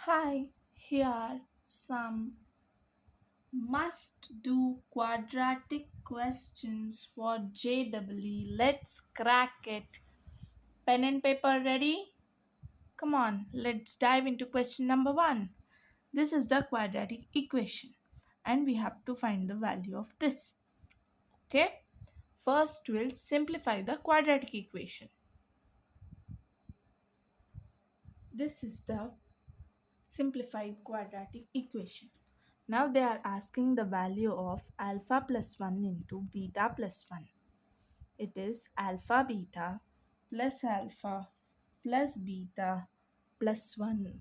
Hi, here are some must do quadratic questions for JEE. Let's crack it. Pen and paper ready? Come on, let's dive into question number 1. This is the quadratic equation and we have to find the value of this. Okay? First, we'll simplify the quadratic equation. This is the simplified quadratic equation. Now they are asking the value of alpha plus 1 into beta plus 1. It is alpha plus beta plus 1.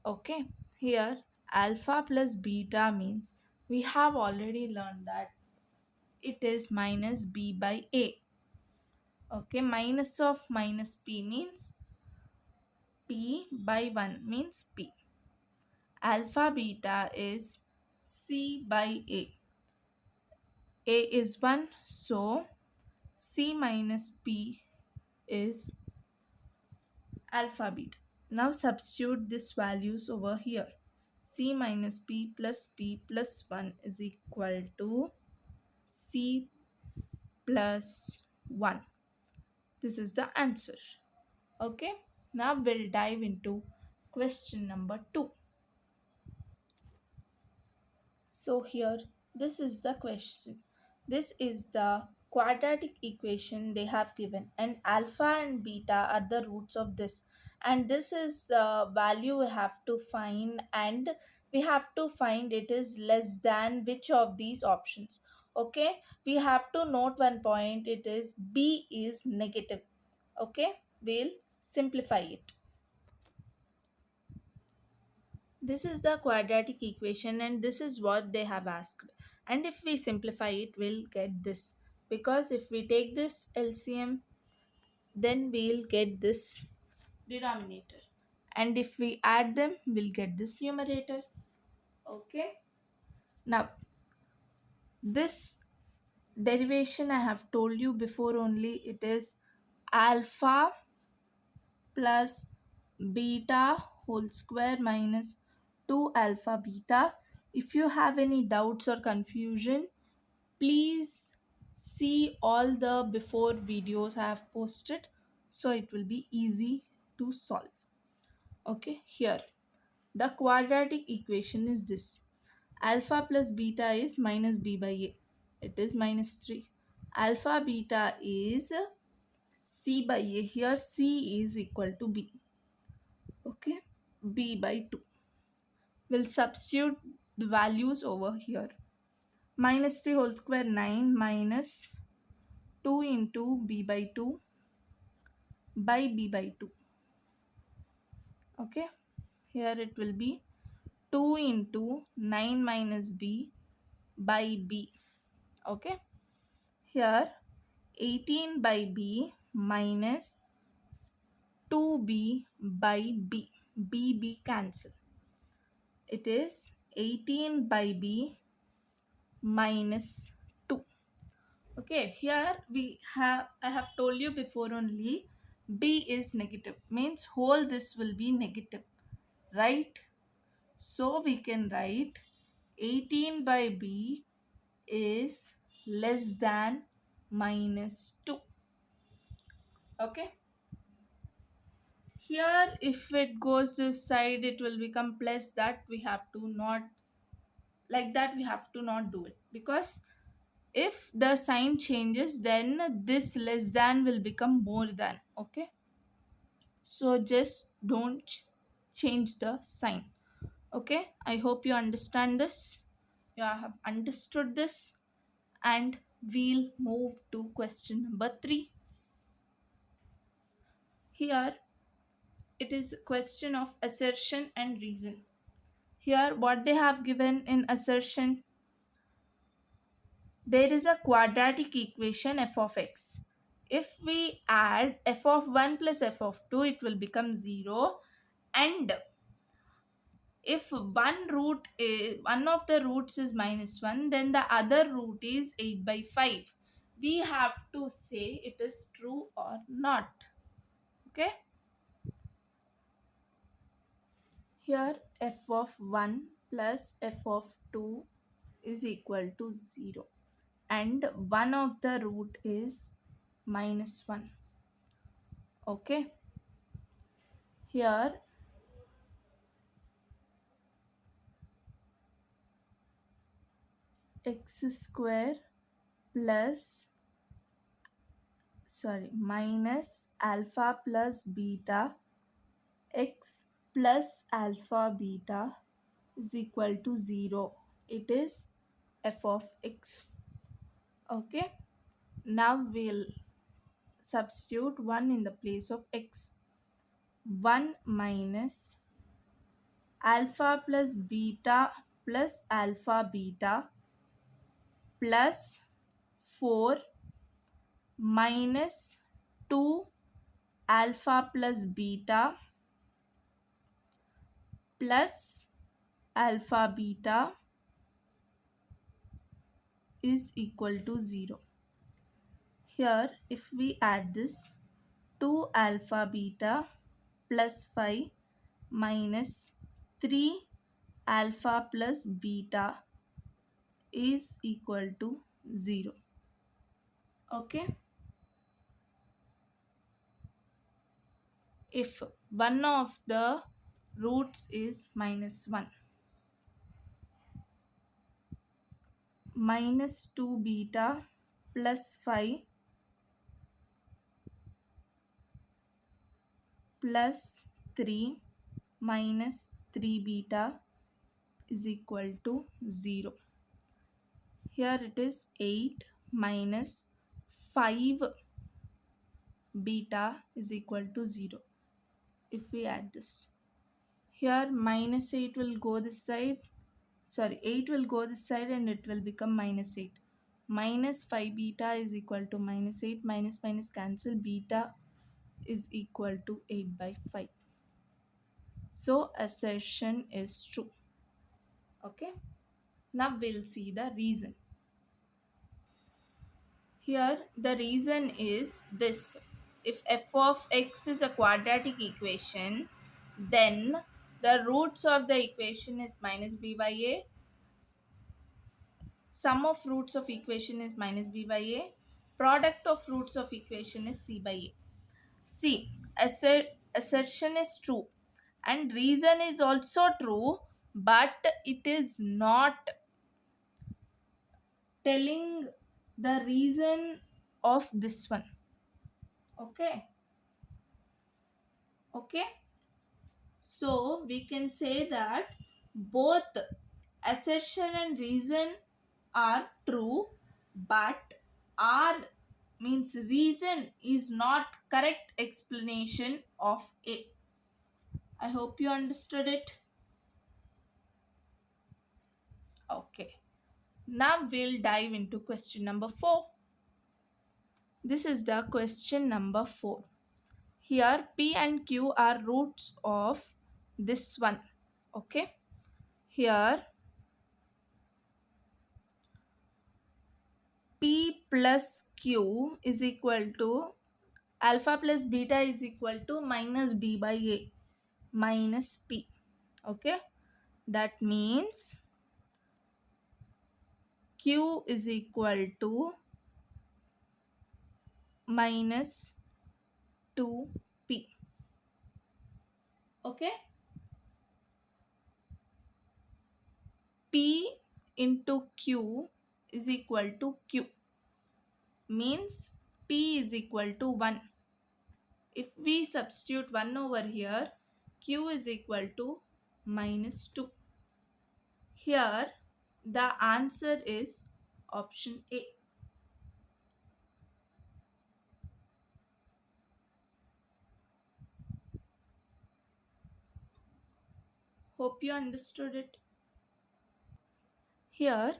Okay, here alpha plus beta means we have already learned that it is minus b by a. Okay, minus of minus p means p by 1 means p. Alpha beta is c by a. A is 1, so c minus p is alpha beta. Now substitute these values over here. C minus p plus 1 is equal to c plus 1. This is the answer. Okay, now we'll dive into question number 2. So here, this is the question. This is the quadratic equation they have given, and alpha and beta are the roots of this. And this is the value we have to find, and we have to find it is less than which of these options. Okay, we have to note one point, it is b is negative. Okay, we'll simplify it. This is the quadratic equation and this is what they have asked. And if we simplify it, we'll get this. Because if we take this LCM, then we'll get this denominator. And if we add them, we'll get this numerator. Okay. Now, this derivation I have told you before only, it is alpha plus beta whole square minus 2 alpha beta. If you have any doubts or confusion, please see all the before videos I have posted, so it will be easy to solve. Okay, here the quadratic equation is this: alpha plus beta is minus b by a, it is minus 3. Alpha beta is c by a, here c is equal to b. Okay, b by 2. We'll substitute the values over here. Minus 3 whole square 9 minus 2 into b by 2 by b by 2. Okay, here it will be 2 into 9 minus b by b. Okay, here 18 by b minus 2b by b. B cancel. It is 18 by b minus 2. Okay, here I have told you before only, b is negative, means whole this will be negative, right? So we can write 18 by b is less than minus 2. Okay, here if it goes this side it will become plus, that we have to not, like that we have to not do it, because if the sign changes then this less than will become more than. Okay, so just don't change the sign. Okay, I hope you understand this, you have understood this, and we'll move to question number 3. Here it is a question of assertion and reason. Here what they have given in assertion: there is a quadratic equation f of x. If we add f of 1 plus f of 2, it will become 0. And if one of the roots is minus 1, then the other root is 8 by 5. We have to say it is true or not. Okay. Here f of 1 plus f of 2 is equal to 0, and one of the root is minus 1. Okay, here x square plus minus alpha plus beta x plus alpha beta is equal to 0. It is f of x. Okay, now we'll substitute 1 in the place of x. 1 minus alpha plus beta plus alpha beta plus 4 minus 2 alpha plus beta plus alpha beta is equal to 0. Here if we add this, 2 alpha beta plus 5 minus 3 alpha plus beta is equal to 0. Okay, if one of the roots is minus 1, minus 2 beta plus 5 plus 3 minus 3 beta is equal to 0. Here it is 8 minus 5 beta is equal to 0. If we add this, here minus 8 will go this side, 8 will go this side and it will become minus 8. Minus 5 beta is equal to minus 8, minus minus cancel, beta is equal to 8 by 5. So assertion is true. Okay, now we'll see the reason. Here the reason is this: if f of x is a quadratic equation, then the roots of the equation is minus b by a, sum of roots of equation is minus b by a, product of roots of equation is c by a. See, assertion is true and reason is also true, but it is not telling the reason of this one. Okay, okay, so we can say that both assertion and reason are true, but R means reason is not correct explanation of A. I hope you understood it. Okay, now we'll dive into question number 4. This is the question number 4. Here P and Q are roots of this one. Okay, here P plus Q is equal to alpha plus beta is equal to minus b by a minus p. Okay, that means Q is equal to minus 2p. Okay, P into Q is equal to Q, means P is equal to 1. If we substitute 1 over here, Q is equal to minus 2. Here the answer is option A. Hope you understood it. Here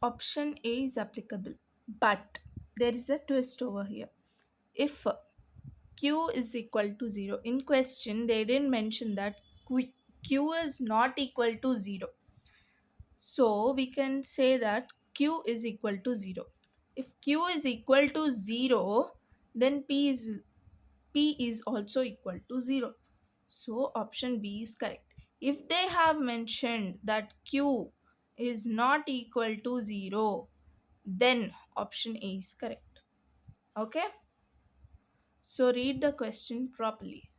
option A is applicable, but there is a twist over here. If Q is equal to 0, in question they didn't mention that Q is not equal to 0. So we can say that Q is equal to 0. If Q is equal to 0, then P is also equal to 0. So option B is correct. If they have mentioned that Q is not equal to 0, then option A is correct. Okay? So read the question properly.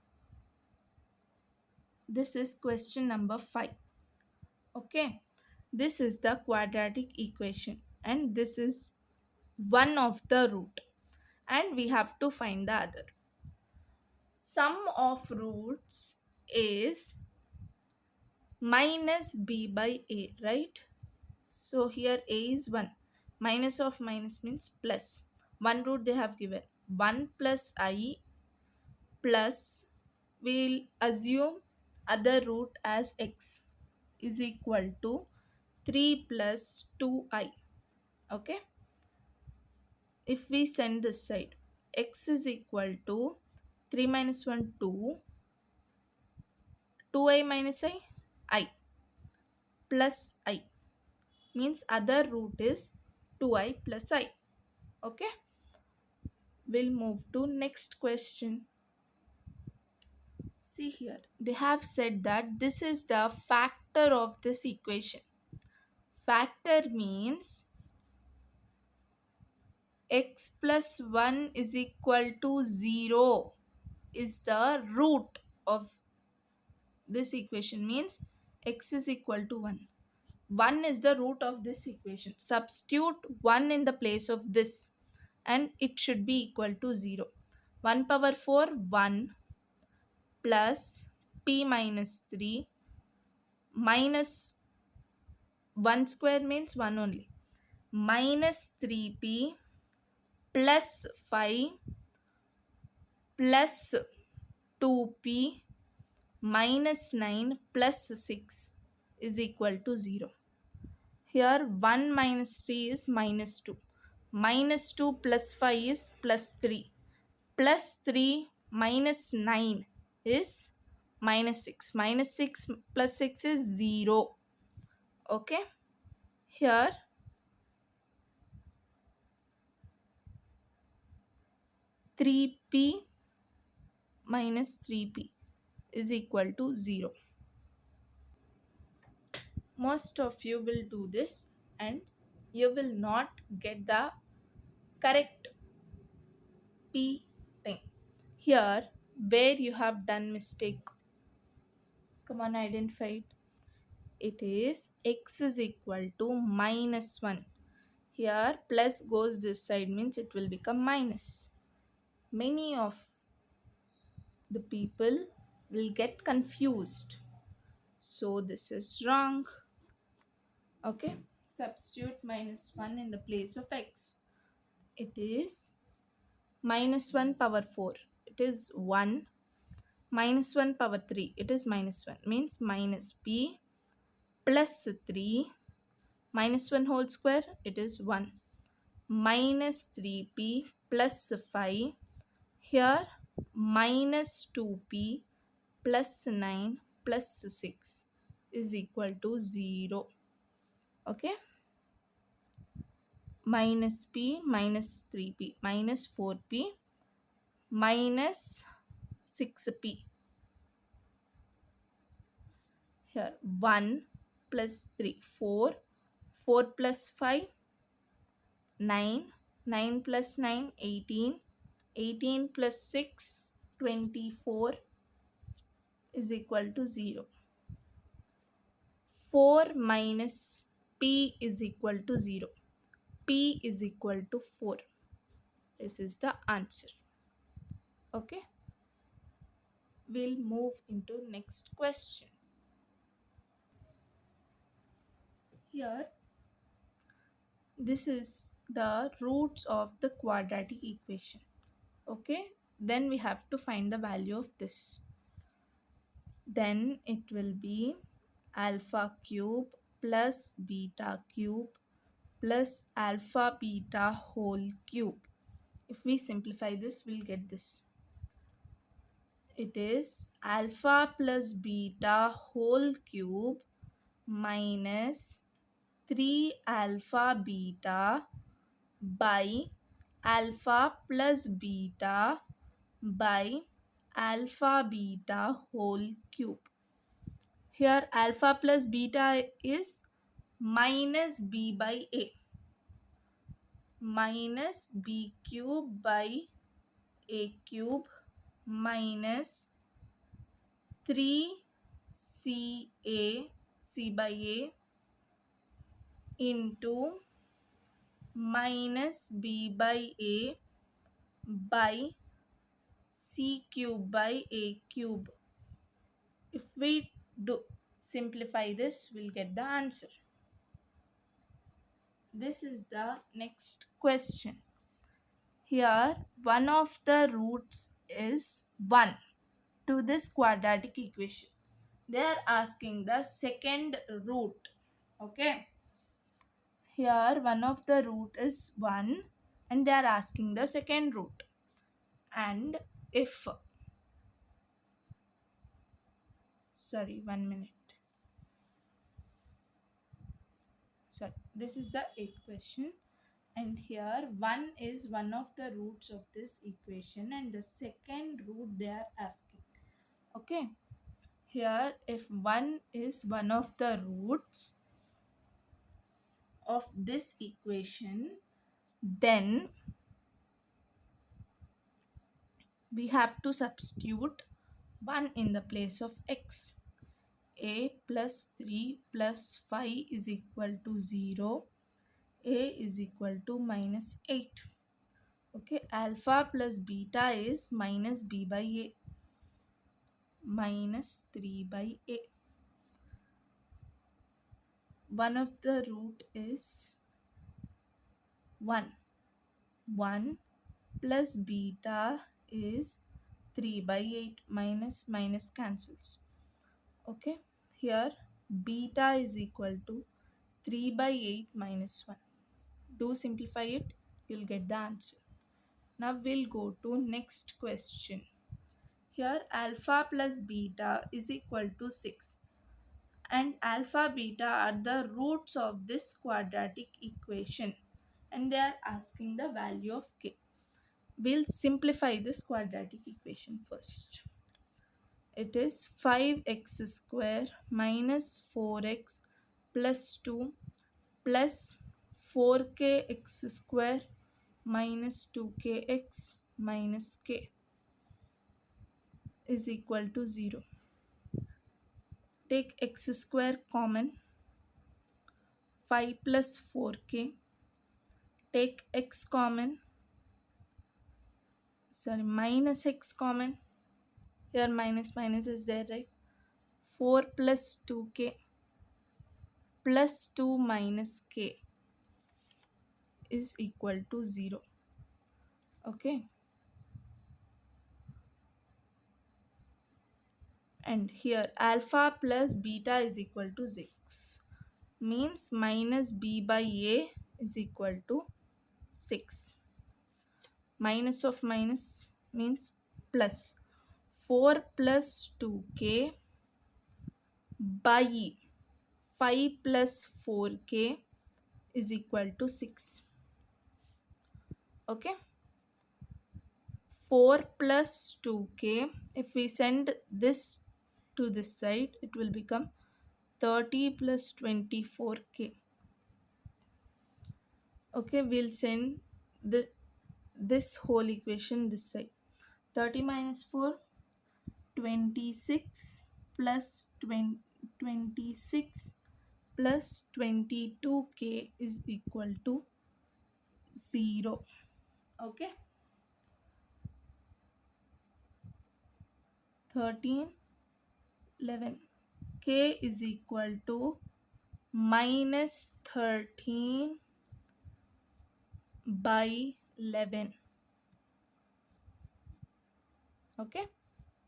This is question number 5. Okay? This is the quadratic equation and this is one of the root and we have to find the other. Sum of roots is minus b by a, right? So here a is 1. Minus of minus means plus. One root they have given. 1 plus I plus, we'll assume other root as x is equal to 3 plus 2i. Okay. If we send this side, x is equal to 3 minus 1 2, 2i minus I plus I means other root is 2i plus I. Okay. We'll move to next question. See here, they have said that this is the factor of this equation. Factor means x plus 1 is equal to 0 is the root of this equation, means x is equal to 1. 1 is the root of this equation. Substitute 1 in the place of this and it should be equal to 0. 1 power 4, 1 plus p minus 3 minus 1 square means 1 only, minus 3p plus 5 plus 2p minus 9 plus 6 is equal to 0. Here 1 minus 3 is minus 2. Minus 2 plus 5 is plus 3. Plus 3 minus 9 is minus 6. Minus 6 plus 6 is 0. Okay. Here 3p minus 3p is equal to 0. Most of you will do this and you will not get the correct p thing. Here where you have done mistake, come on, identify it. It is x is equal to minus 1. Here plus goes this side means it will become minus. Many of the people will get confused. So this is wrong. Okay. Substitute minus 1 in the place of x. It is minus 1 power 4. It is 1. Minus 1 power 3. It is minus 1. Means minus p plus 3 minus 1 whole square. It is 1. Minus 3p plus 5. Here minus 2p plus 9 plus 6 is equal to 0. Okay. Minus p minus 3p minus 4p minus 6p. Here 1 plus 3 4, 4 plus 5 9, 9 plus 9 18, 18 plus 6 24 is equal to 0. 4 minus p is equal to 0. P is equal to 4. This is the answer. Okay. We'll move into next question. Here, this is the roots of the quadratic equation. Okay. Then we have to find the value of this. Then it will be alpha cube plus beta cube plus alpha beta whole cube. If we simplify this, we'll get this. It is alpha plus beta whole cube minus 3 alpha beta by alpha plus beta by alpha beta whole cube. Here alpha plus beta is minus b by a, minus b cube by a cube minus 3 c by a into minus b by a by c cube by a cube. If we do simplify this, we'll get the answer. This is the next question. Here, one of the roots is 1 to this quadratic equation. They are asking the second root. Okay. Here, one of the root is 1 and they are asking the second root. And if, sorry, 1 minute. Sorry, this is the 8th question. And here 1 is one of the roots of this equation and the second root they are asking. Okay. Here if 1 is one of the roots of this equation, then we have to substitute 1 in the place of x. A plus 3 plus 5 is equal to 0. A is equal to minus 8. Okay, alpha plus beta is minus b by a, minus 3 by a. One of the root is 1. 1 plus beta is 3 by 8, minus minus cancels. Okay, here beta is equal to 3 by 8 minus 1. Do simplify it, you'll get the answer. Now we'll go to next question. Here alpha plus beta is equal to 6 and alpha beta are the roots of this quadratic equation and they are asking the value of k. We'll simplify this quadratic equation first. It is 5x square minus 4x plus 2 plus 4kx square minus 2kx minus k is equal to 0. Take x square common, 5 plus 4k. Take x common, sorry, minus x common. Here minus minus is there, right? 4 plus 2k plus 2 minus k is equal to 0. Okay. And here alpha plus beta is equal to 6. Means minus b by a is equal to 6. Minus of minus means plus. 4 plus 2k by 5 plus 4k is equal to 6. Okay. 4 plus 2k, if we send this to this side, it will become 30 plus 24k. Okay, we'll send this whole equation this side. 30 minus 4, 26 plus 26 plus 22k is equal to 0. Okay. 13, 11. K is equal to minus 13 by 11. Okay.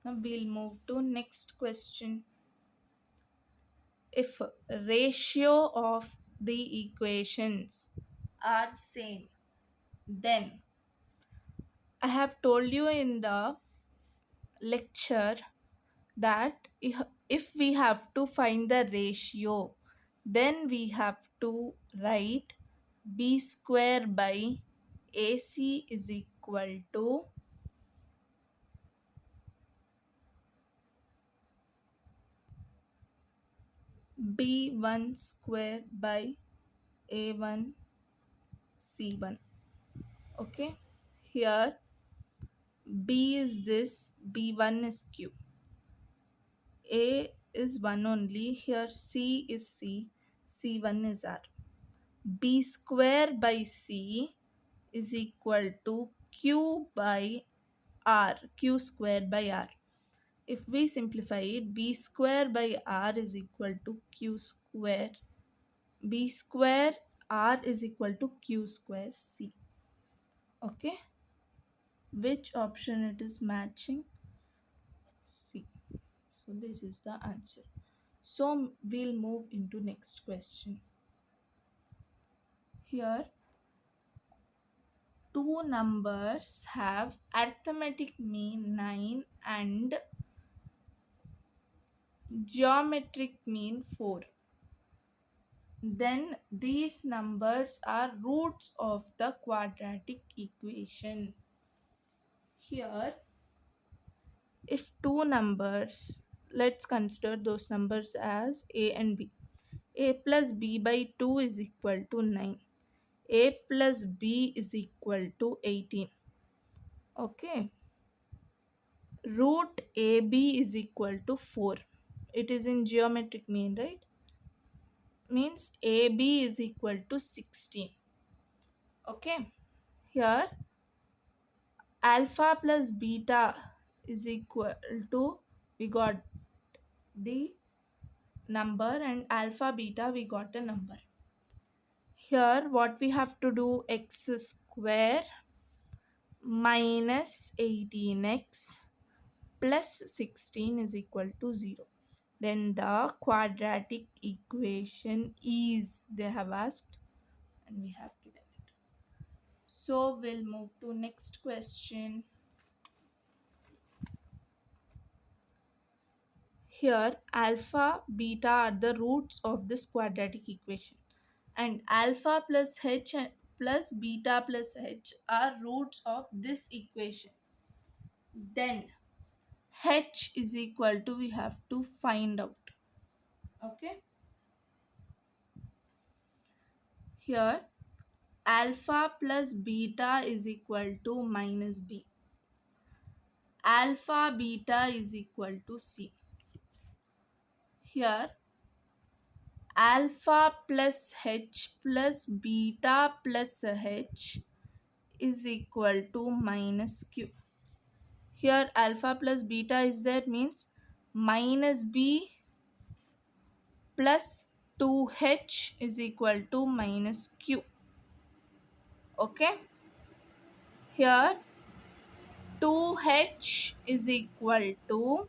Now we'll move to next question. If ratio of the equations are same, then I have told you in the lecture that if we have to find the ratio, then we have to write b square by ac is equal to b1 square by a1 c1. Okay, here b is this, b1 is q, a is 1 only, here c is c, c1 is r. B square by c is equal to q by r, q square by r. If we simplify it, b square by r is equal to q square, b square r is equal to q square c. Okay, which option it is matching? C. So this is the answer. So we'll move into next question. Here two numbers have arithmetic mean 9 and geometric mean 4. Then these numbers are roots of the quadratic equation. Here, if two numbers, let's consider those numbers as a and b. A plus b by 2 is equal to 9. A plus b is equal to 18. Okay. Root AB is equal to 4. It is in geometric mean, right? Means AB is equal to 16. Okay. Here alpha plus beta is equal to, we got the number, and alpha beta we got a number. Here what we have to do, x square minus 18x plus 16 is equal to 0. Then the quadratic equation is, they have asked, and we have given it. So we'll move to next question. Here alpha beta are the roots of this quadratic equation, and alpha plus h plus beta plus h are roots of this equation. Then h is equal to, we have to find out. Okay, here alpha plus beta is equal to minus b, alpha beta is equal to c. Here alpha plus h plus beta plus h is equal to minus q. Here alpha plus beta is there, means minus b plus 2h is equal to minus q. Okay, here 2h is equal to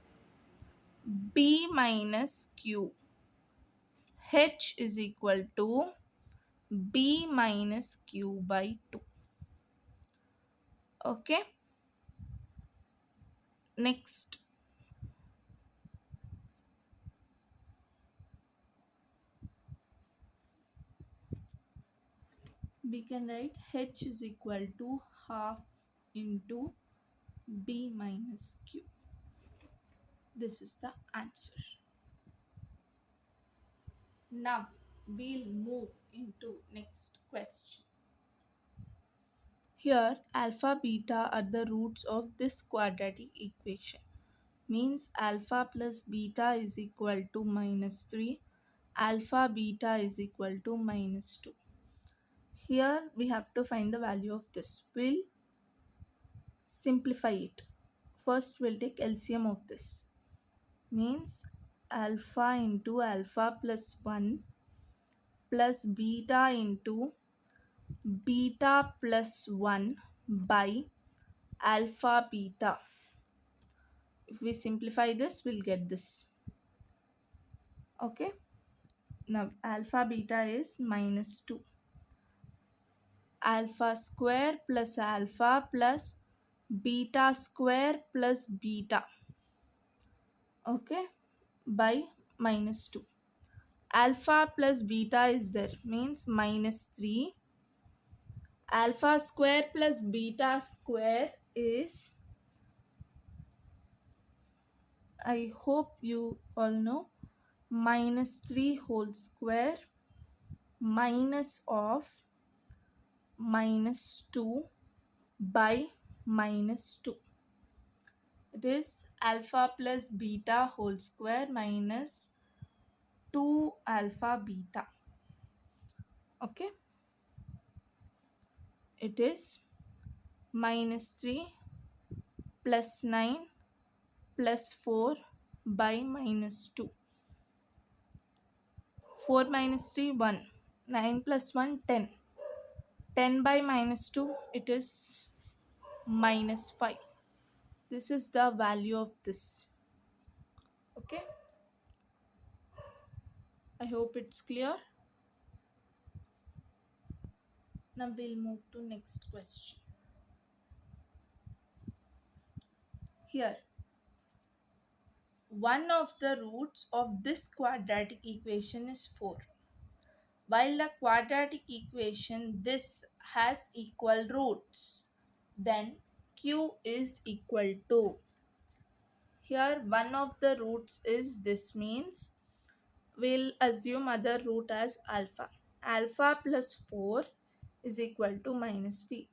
b minus q, h is equal to b minus q by 2. Okay, next we can write h is equal to half into b minus q. This is the answer. Now we'll move into next question. Here alpha beta are the roots of this quadratic equation, means alpha plus beta is equal to minus 3, alpha beta is equal to minus 2. Here we have to find the value of this. We'll simplify it. First we'll take LCM of this, means alpha into alpha plus 1 plus beta into beta plus 1 by alpha beta. If we simplify this, we'll get this. Okay, now alpha beta is minus 2, alpha square plus alpha plus beta square plus beta. Okay, by minus 2. Alpha plus beta is there, means minus 3. Alpha square plus beta square is, I hope you all know, minus 3 whole square minus of minus 2 by minus 2. It is alpha plus beta whole square minus 2 alpha beta. Okay, it is minus 3 plus 9 plus 4 by minus 2. 4 minus 3 1, 9 plus 1 10. 10 by minus 2, it is minus 5. This is the value of this. Okay, I hope it's clear. Now we'll move to next question. Here, one of the roots of this quadratic equation is 4. While the quadratic equation this has equal roots, then q is equal to. Here one of the roots is this, means we'll assume other root as alpha. Alpha plus 4 is equal to minus p.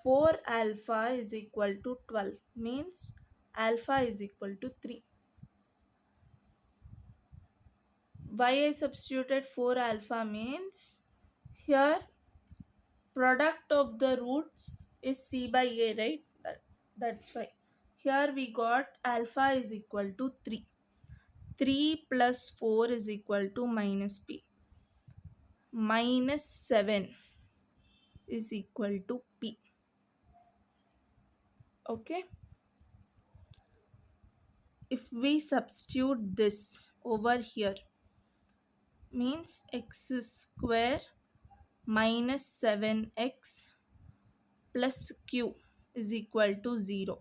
4 alpha is equal to 12, means alpha is equal to 3. Why I substituted 4 alpha means here product of the roots is c by a, right? That's why. Here we got alpha is equal to 3. 3 plus 4 is equal to minus p. Minus 7 is equal to p. Okay. If we substitute this over here, means x square minus 7x plus q is equal to 0.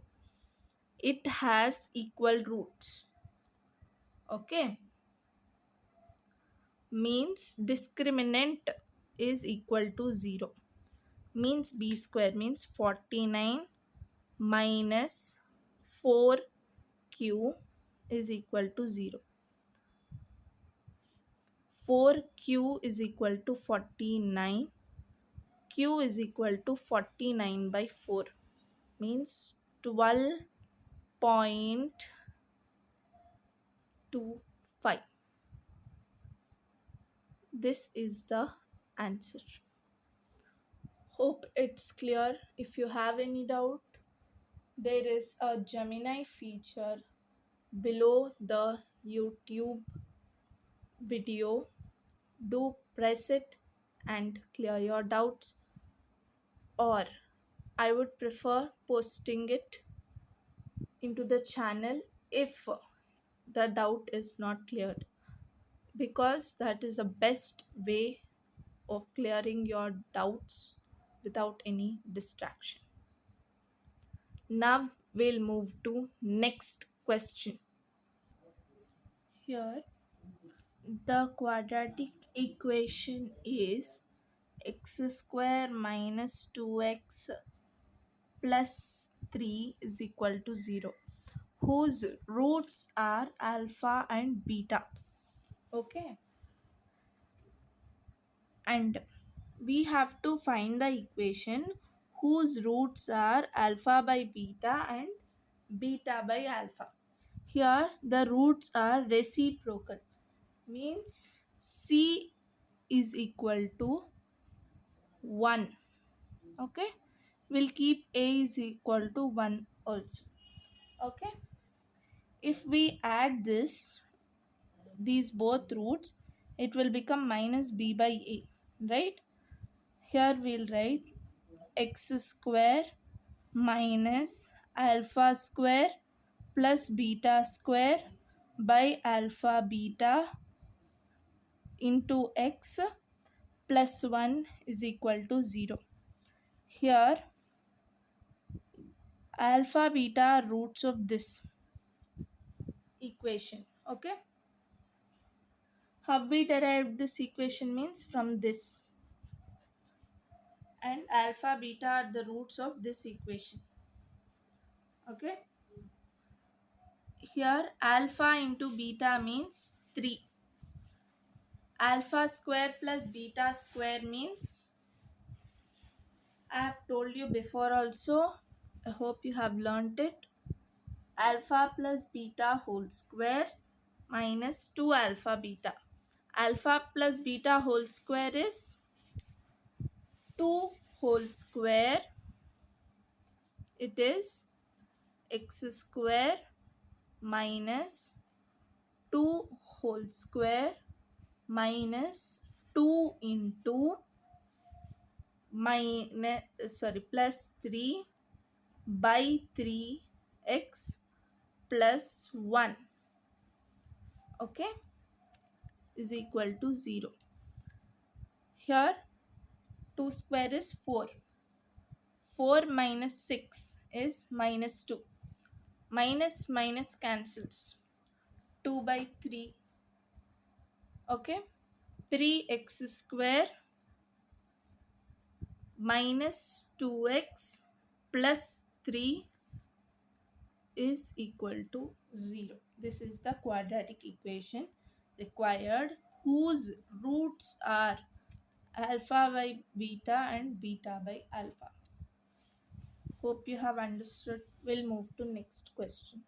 It has equal roots. Okay, means discriminant is equal to 0, means b square, means 49 minus 4q is equal to 0. 4q is equal to 49. Q is equal to 49 by 4, means 12.25. This is the answer. Hope it's clear. If you have any doubt, there is a Gemini feature below the YouTube video. Do press it and clear your doubts, or I would prefer posting it into the channel if the doubt is not cleared, because that is the best way of clearing your doubts without any distraction. Now we'll move to next question. Here the quadratic equation is x square minus 2x plus 3 is equal to 0, whose roots are alpha and beta. Okay, and we have to find the equation whose roots are alpha by beta and beta by alpha. Here the roots are reciprocal, means c is equal to 1. Okay, we'll keep a is equal to 1 also. Okay, if we add these both roots, it will become minus b by a, right? Here we'll write x square minus alpha square plus beta square by alpha beta into x plus 1 is equal to 0. Here alpha beta are roots of this equation. Okay, how we derived this equation means from this, and alpha beta are the roots of this equation. Okay, Here alpha into beta means 3. Alpha square plus beta square means, I have told you before also, I hope you have learnt it. Alpha plus beta whole square minus 2 alpha beta. Alpha plus beta whole square is 2 whole square. It is x square minus 2 whole square minus 2 into plus 3 by 3x plus 1, okay, is equal to 0. Here 2 square is 4. 4 minus 6 is minus 2. Minus minus cancels. 2 by 3, okay. 3x square minus 2x plus 3 is equal to 0. This is the quadratic equation required, whose roots are alpha by beta and beta by alpha. Hope you have understood. We'll move to next question.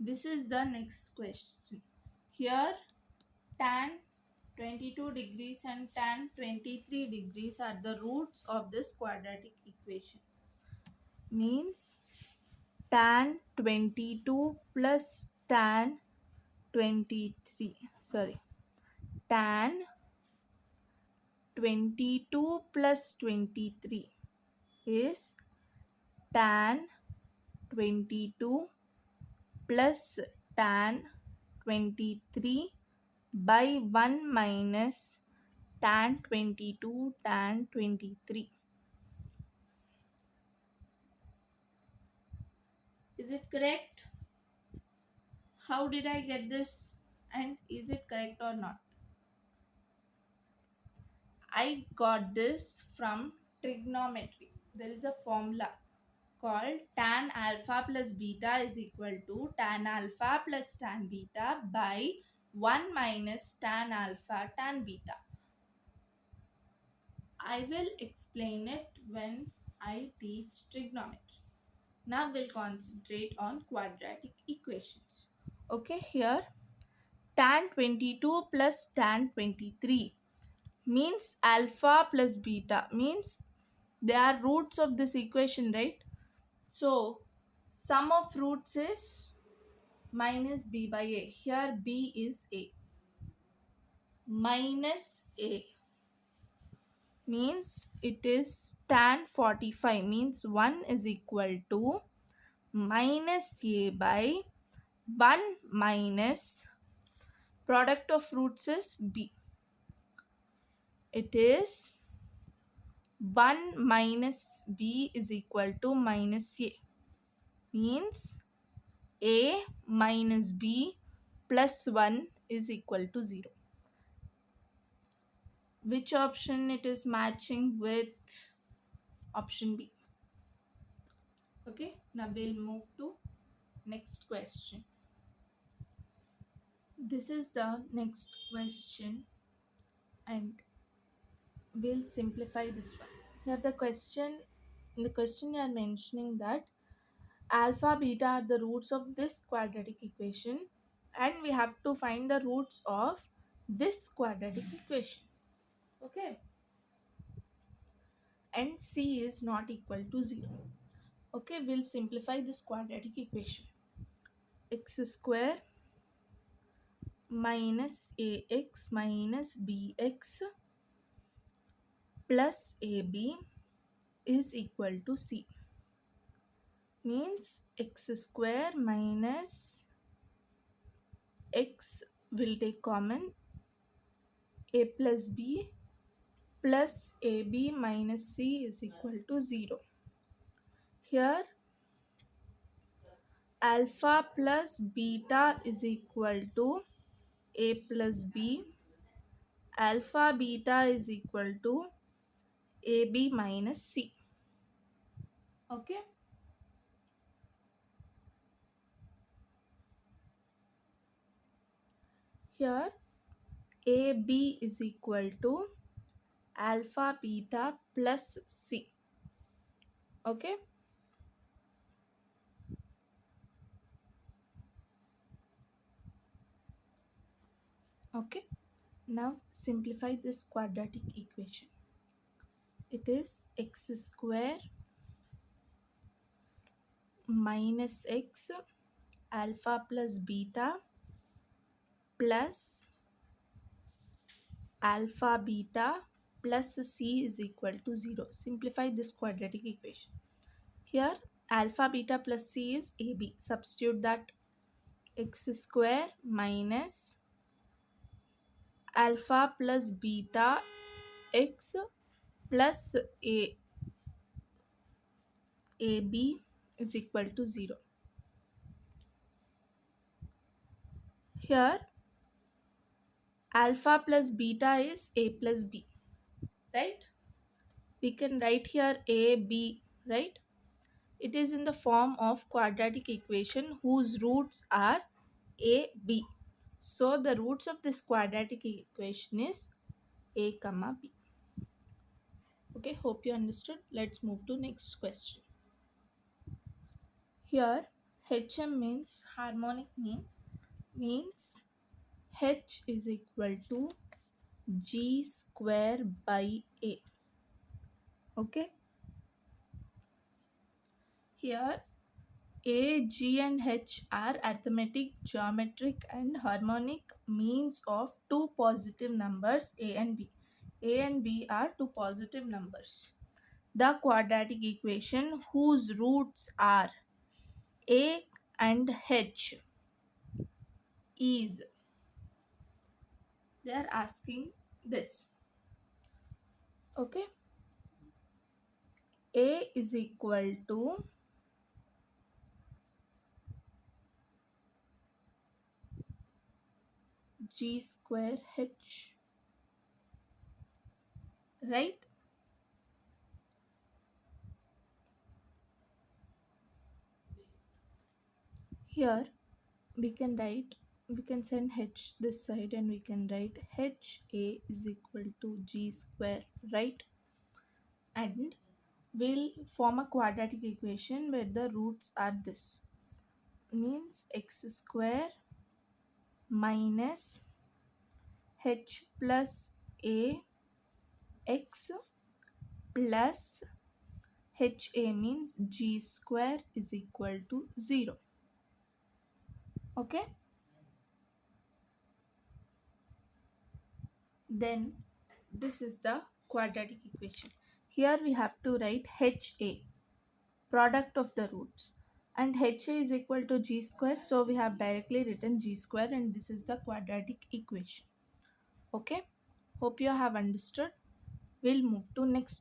This is the next question. Here tan 22 degrees and tan 23 degrees are the roots of this quadratic equation. Means tan 22 plus tan 23, sorry, tan 22 plus 23 is tan 22 plus tan 23 by 1 minus tan 22 tan 23. Is it correct? How did I get this, and is it correct or not? I got this from trigonometry. There is a formula called tan alpha plus beta is equal to tan alpha plus tan beta by 1 minus tan alpha tan beta. I will explain it when I teach trigonometry. Now we'll concentrate on quadratic equations. Okay, here tan 22 plus tan 23 means alpha plus beta, means they are roots of this equation, right? So sum of roots is minus b by a. Here b is a. Minus a means it is tan 45, means 1 is equal to minus a by 1 minus product of roots is b. It is 1 minus b is equal to minus a, means a minus b plus 1 is equal to 0. Which option it is matching with? Option B. Okay, now we'll move to next question. This is the next question, and we'll simplify this one. Here in the question you are mentioning that alpha beta are the roots of this quadratic equation, and we have to find the roots of this quadratic equation, okay, and c is not equal to 0. Okay, we'll simplify this quadratic equation. X square minus ax minus bx plus ab is equal to c, means x square minus x will take common, a plus b plus ab minus c is equal to 0. Here alpha plus beta is equal to a plus b, alpha beta is equal to ab minus c, okay. Here AB is equal to alpha beta plus C. Okay. Okay. Now simplify this quadratic equation. It is x square minus x alpha plus beta plus alpha beta plus c is equal to 0. Simplify this quadratic equation. Here alpha beta plus c is AB. Substitute that x square minus alpha plus beta x plus AB is equal to 0. Here alpha plus beta is a plus b, right? We can write here a b, right? It is in the form of quadratic equation whose roots are a b. So the roots of this quadratic equation is a comma b. Okay, hope you understood. Let's move to next question. Here hm means harmonic means h is equal to g square by a. Okay, here a, g and h are arithmetic, geometric and harmonic means of two positive numbers a and b. A and b are two positive numbers. The quadratic equation whose roots are a and h is, they are asking this. Okay, a is equal to g square h, right? Here we can send h this side and we can write ha is equal to g square, right? And we'll form a quadratic equation where the roots are this, means x square minus h plus a x plus ha means g square is equal to 0. Okay, then this is the quadratic equation. Here we have to write ha, product of the roots, and ha is equal to g square, so we have directly written g square and this is the quadratic equation. Okay, hope you have understood. We'll move to next